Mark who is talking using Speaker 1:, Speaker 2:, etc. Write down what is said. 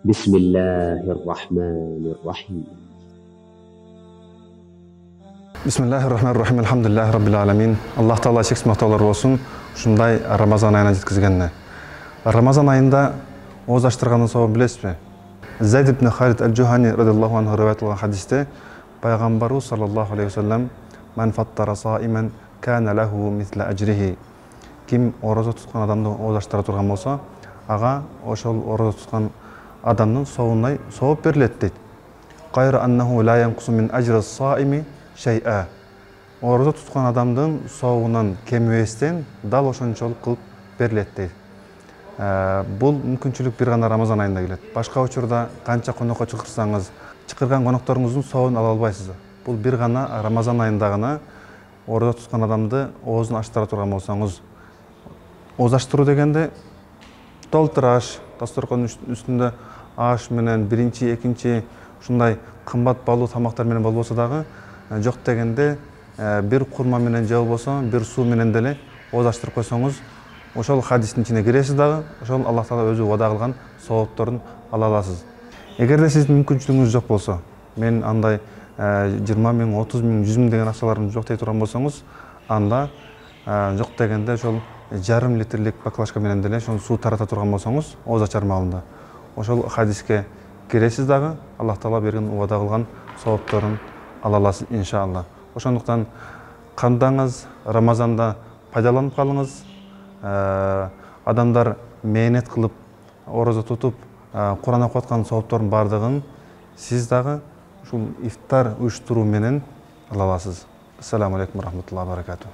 Speaker 1: بسم الله الرحمن الرحيم.
Speaker 2: Bismillahirrahmanirrahim. Elhamdülillahi Rabbil alamin. Allah Taala şeks maqtaulар olsun. Ушундай Рамазан айына жеткизгенине. Рамазан айында оз аштырганын сабабын билесизби? Зайд ибн Халид аль-Джухани радиллаху анху риваят кылган хадисте пайгамбарыбыз саллаллаху алейхи ва саллям "Ман фаттара саиман кана лаху мисла ажрихи". Ким ораза туткан адамды оз аштыра турган болсо, ага ошол ораза туткан адамдын соондай сооп берилет дейт. Кайра аннаху ла янкусу мин ажри саими шай'a. Ораза туткан адамдын соогунан кемебестен дал ошончолук кылып берилет дейт. Бул мүмкүнчүлүк бир гана Рамазан айында келет. Башка учурда канча конокко чакырсаңыз, чакырган конокторуңуздун соогун ала албайсыз. Бул бир гана Рамазан айында гана ораза туткан адамды оозун аштыра турган болсоңуз. Оз аштыруу дегенде толтур аш, дасторкондун үстүндө аш менен биринчи, экинчи ушундай кымбат баалуу тамактар менен болбосо дагы, жок дегенде бир курма менен же болбосо бир суу менен деле оз аштырып койсоңуз, ошол хадистин ичине киресиз дагы, ошол Аллах Таала өзү вада кылган соопторун ала аласыз. Эгерде сиздин мүмкүнчүлүгүңүз жок болсо, мен андай 20 миң, 30 миң, 100 миң деген акчаларым жок дей турган болсоңуз, анда жок дегенде ошол жарым литрлик баклажка менен деле ошол суу тарата турган болсоңуз, оз ачар маалында ошол хадиске киресиз дагы, Аллах Таала берген вада кылган соопторун ала аласыз иншалла. Ошондуктан кандаңыз Рамазанда пайдаланып калыңыз. Адамдар мээнет кылып ораза тутуп Куран окуп аткан сооптордун бардыгын сиз дагы ушул ифтар уюштуруу менен ала аласыз. Ассаламу алейкум ва рахматуллахи ва баракатух.